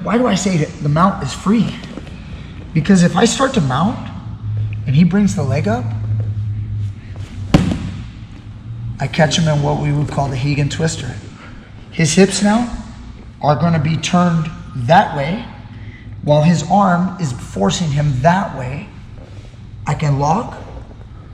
why do I say that the mount is free? Because if I start to mount and he brings the leg up, I catch him in what we would call the Hagin twister. His hips now are going to be turned that way while his arm is forcing him that way. I can lock,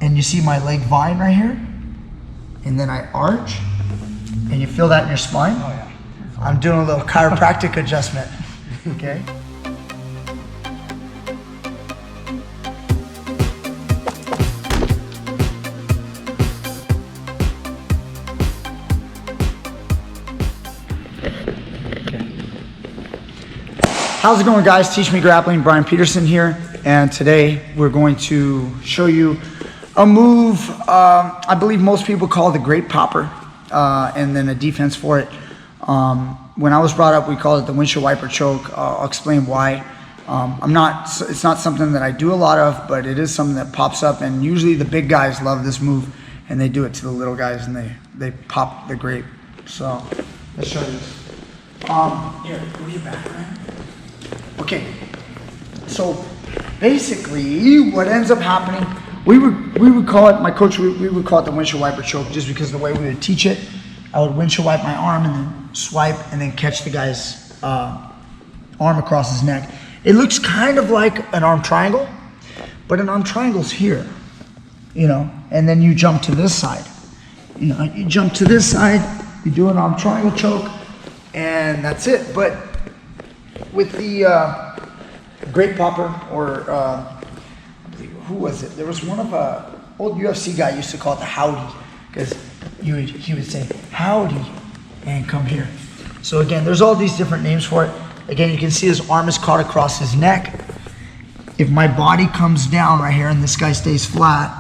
and you see my leg vine right here, and then I arch, and you feel that in your spine? Oh yeah. I'm doing a little chiropractic adjustment, okay? How's it going, guys? Teach Me Grappling, Brian Peterson here, and today we're going to show you a move I believe most people call the Grape popper, and then a defense for it. When I was brought up, we called it the windshield wiper choke. I'll explain why. It's not something that I do a lot of, but it is something that pops up, and usually the big guys love this move, and they do it to the little guys, and they pop the Grape. So let's show you this. Here, go to your back, man. Okay, so basically what ends up happening, we would call it, my coach, we would call it the windshield wiper choke, just because of the way we would teach it. I would windshield wipe my arm and then swipe and then catch the guy's arm across his neck. It looks kind of like an arm triangle, but an arm triangle's here, you know, and then you jump to this side. You know, you jump to this side, you do an arm triangle choke, and that's it. But with the Grape popper, or who was it? There was one of old UFC guy used to call it the howdy, because he would say howdy and come here. So again, there's all these different names for it. Again, you can see his arm is caught across his neck. If my body comes down right here and this guy stays flat,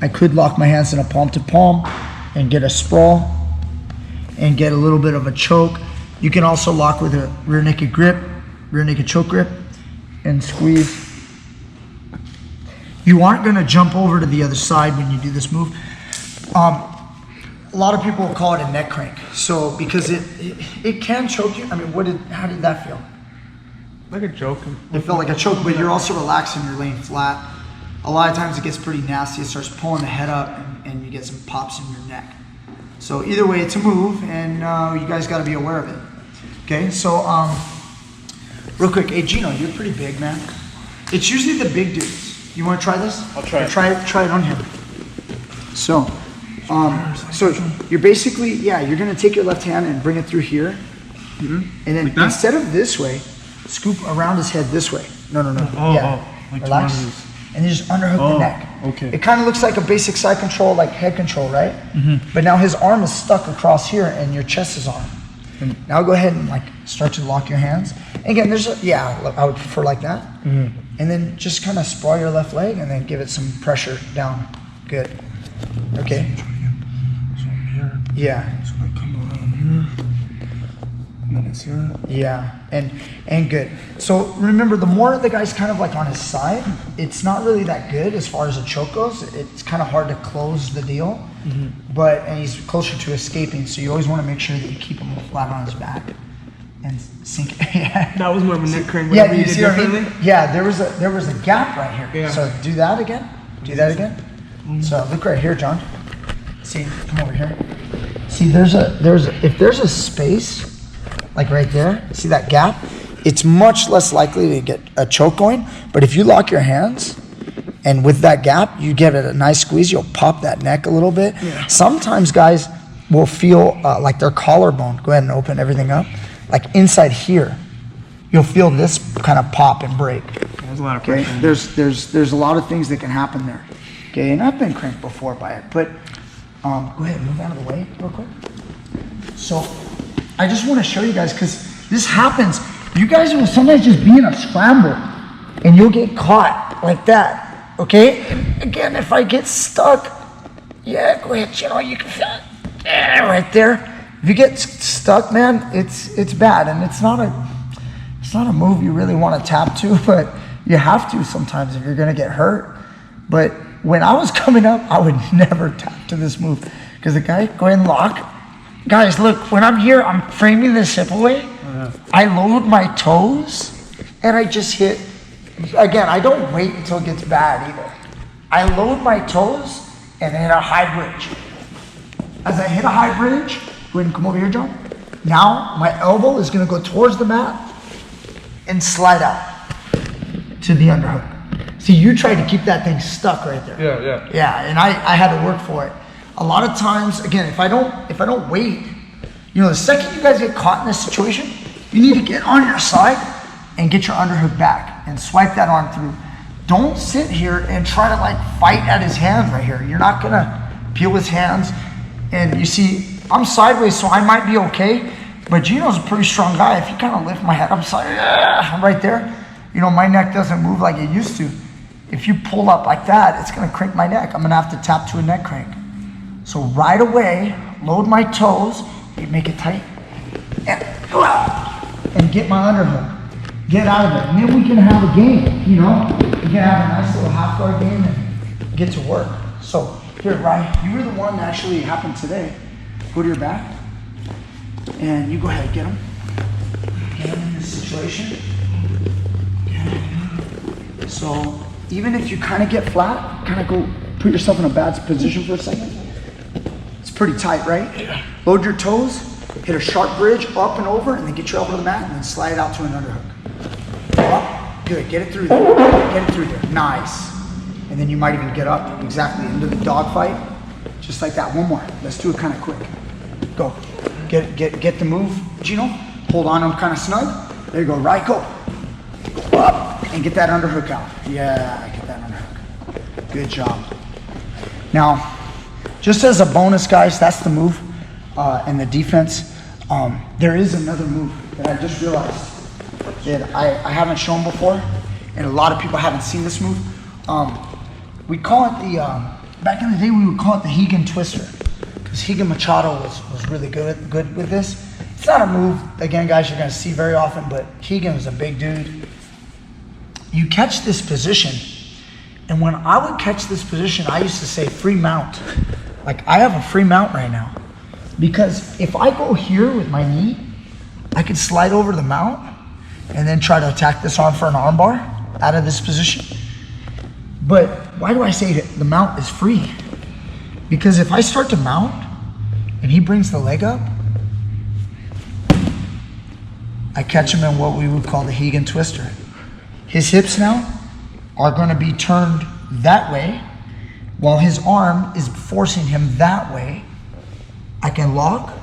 I could lock my hands in a palm to palm and get a sprawl and get a little bit of a choke. You can also lock with a rear naked grip, rear naked choke grip, and squeeze. You aren't gonna jump over to the other side when you do this move. A lot of people will call it a neck crank. So because it can choke you. I mean, how did that feel? Like a choke. It felt like a choke, but you're also relaxing, you're laying flat. A lot of times it gets pretty nasty. It starts pulling the head up and you get some pops in your neck. So either way, it's a move, and you guys gotta be aware of it. Okay, so real quick, hey Gino, you're pretty big, man. It's usually the big dudes. You wanna try this? I'll try it. Try it on him. So you're basically, you're gonna take your left hand and bring it through here. And then like instead of this way, scoop around his head this way. No. Like relax. And you just underhook the neck. Okay. It kind of looks like a basic side control, like head control, right? But now his arm is stuck across here and your chest is on. Now go ahead and like start to lock your hands. And again, I would prefer like that. And then just kind of sprawl your left leg and then give it some pressure down. Good. Okay. So here. Yeah. So I come around here. And then it's here. Yeah, and good. So remember, the more the guy's kind of like on his side, it's not really that good as far as a choke goes. It's kind of hard to close the deal, and he's closer to escaping. So you always want to make sure that you keep him flat on his back and sink. Yeah. That was more of a neck crank. Yeah, you see what I mean? Yeah, there was a gap right here. Yeah. So do that again. Do that again. So look right here, John. See, come over here. See, if there's a space, like right there, see that gap? It's much less likely to get a choke going, but if you lock your hands and with that gap, you give it a nice squeeze, you'll pop that neck a little bit. Yeah. Sometimes guys will feel like their collarbone, go ahead and open everything up, like inside here, you'll feel this kind of pop and break. There's a lot of okay? pressure. There's a lot of things that can happen there. Okay, and I've been cranked before by it, but go ahead, move out of the way real quick. So I just want to show you guys, because this happens. You guys will sometimes just be in a scramble and you'll get caught like that, okay? And again, if I get stuck, go ahead, you can feel it right there. If you get stuck, man, it's bad, and it's not a move you really want to tap to, but you have to sometimes if you're gonna get hurt. But when I was coming up, I would never tap to this move, because the guy, go ahead and lock. Guys, look, when I'm here, I'm framing this hip away. Yeah. I load my toes and I just hit. Again, I don't wait until it gets bad either. I load my toes and hit a high bridge. As I hit a high bridge, go ahead and come over here, John. Now my elbow is going to go towards the mat and slide out to the underhook. See, you tried to keep that thing stuck right there. Yeah. Yeah, and I had to work for it. A lot of times, again, if I don't wait, you know, the second you guys get caught in this situation, you need to get on your side and get your underhook back and swipe that arm through. Don't sit here and try to like fight at his hands right here. You're not gonna peel his hands. And you see, I'm sideways, so I might be okay, but Gino's a pretty strong guy. If you kind of lift my head up side, I'm right there, you know, my neck doesn't move like it used to. If you pull up like that, it's gonna crank my neck. I'm gonna have to tap to a neck crank. So right away, load my toes, you make it tight, and get my underhook. Get out of there, and then we can have a game, you know? We can have a nice little half guard game and get to work. So here, Ryan, you were the one that actually happened today. Go to your back, and you go ahead, get him. Get him in this situation. Okay. So even if you kind of get flat, kind of go put yourself in a bad position for a second. It's pretty tight, right? Yeah. Load your toes, hit a sharp bridge up and over, and then get your elbow to the mat, and then slide it out to an underhook. Up, good, get it through there. Get it through there, nice. And then you might even get up exactly into the dog fight, just like that. One more. Let's do it kind of quick. Go. Get the move, Gino. Hold on to him kind of snug. There you go. Right, go. Up and get that underhook out. Yeah, get that underhook. Good job. Now, just as a bonus, guys, that's the move in the defense. There is another move that I just realized that I haven't shown before, and a lot of people haven't seen this move. We call it the, back in the day we would call it the Hagin twister, because Hagin Machado was really good with this. It's not a move, again guys, you're gonna see very often, but Hagin was a big dude. You catch this position, and when I would catch this position, I used to say free mount. Like I have a free mount right now, because if I go here with my knee, I could slide over the mount and then try to attack this arm for an arm bar out of this position. But why do I say that the mount is free? Because if I start to mount and he brings the leg up, I catch him in what we would call the Hagin twister. His hips now are going to be turned that way while his arm is forcing him that way. I can lock,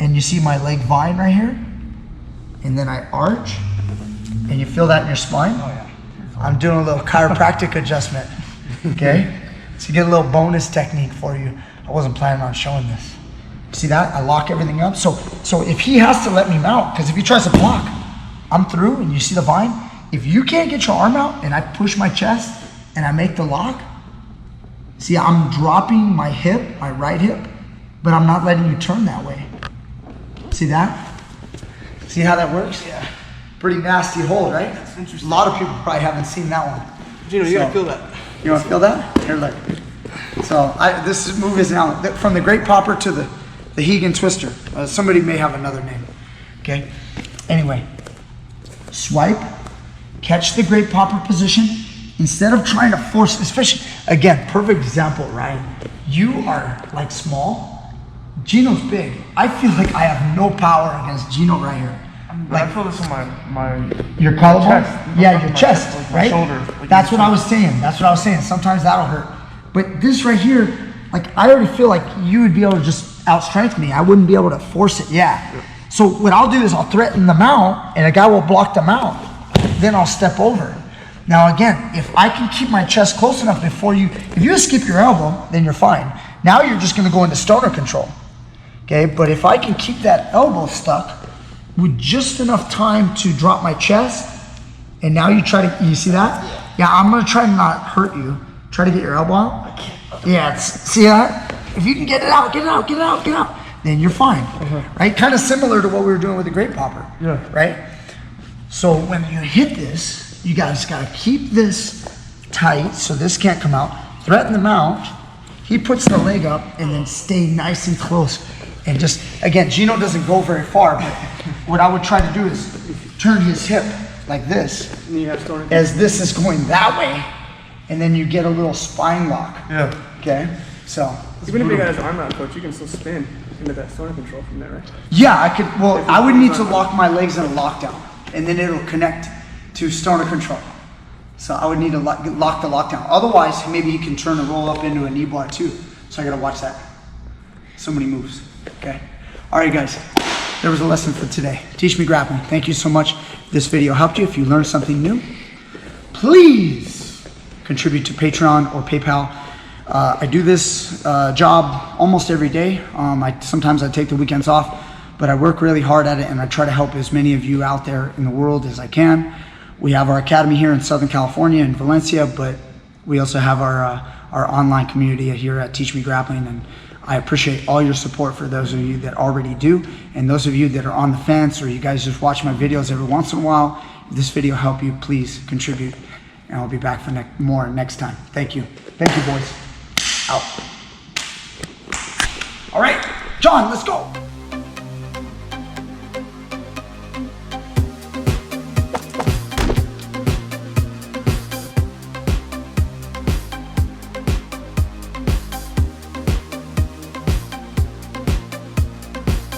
and you see my leg vine right here, and then I arch, and you feel that in your spine? Oh yeah. I'm doing a little chiropractic adjustment, okay? So you get a little bonus technique for you. I wasn't planning on showing this. See that? I lock everything up. So if he has to let me mount, because if he tries to block, I'm through, and you see the vine? If you can't get your arm out, and I push my chest, and I make the lock, see, I'm dropping my hip, my right hip, but I'm not letting you turn that way. See that? See how that works? Yeah. Pretty nasty hold, right? That's interesting. A lot of people probably haven't seen that one. Gino, you gotta feel that. You wanna feel that? Here, look. So this move is now from the Grape Popper to the Hagin twister. Somebody may have another name, okay? Anyway, swipe, catch the Grape Popper position. Instead of trying to force, especially, again, perfect example, Ryan. You are like small. Gino's big. I feel like I have no power against Gino right here. Like, I feel this on my your collarbone? chest. Yeah, your chest, like right? My shoulder. Like That's what I was saying. That's what I was saying. Sometimes that'll hurt. But this right here, like I already feel like you would be able to just outstrength me. I wouldn't be able to force it. Yeah. So what I'll do is I'll threaten the mount, and a guy will block the mount. Then I'll step over. Now again, if I can keep my chest close enough before you, if you skip your elbow, then you're fine. Now you're just gonna go into stoner control. Okay, but if I can keep that elbow stuck with just enough time to drop my chest, and now you try to, you see that? Yeah, I'm gonna try to not hurt you. Try to get your elbow out. Yeah, see that? If you can get it out, then you're fine, right? Kind of similar to what we were doing with the Grape Popper, right? So when you hit this, you guys gotta keep this tight so this can't come out. Threaten the mount. He puts the leg up and then stay nice and close. And just, again, Gino doesn't go very far, but what I would try to do is turn his hip like this, as this is going that way, and then you get a little spine lock. Yeah. Okay? So. Even if you got his arm out, coach, you can still spin into that sternum control from there, right? Yeah, I could, well, I would need to lock my legs in a lockdown, and then it'll connect to sternum control. So I would need to lock the lockdown. Otherwise, maybe he can turn and roll up into a knee bar too. So I gotta watch that. So many moves, okay? All right, guys, there was a lesson for today. Teach Me Grappling. Thank you so much. If this video helped you, if you learned something new, please contribute to Patreon or PayPal. I do this job almost every day. Sometimes I take the weekends off, but I work really hard at it, and I try to help as many of you out there in the world as I can. We have our academy here in Southern California in Valencia, but we also have our online community here at Teach Me Grappling, and I appreciate all your support for those of you that already do, and those of you that are on the fence, or you guys just watch my videos every once in a while. If this video helped you, please contribute, and I'll be back for more next time. Thank you. Thank you, boys. Out. All right, John, let's go.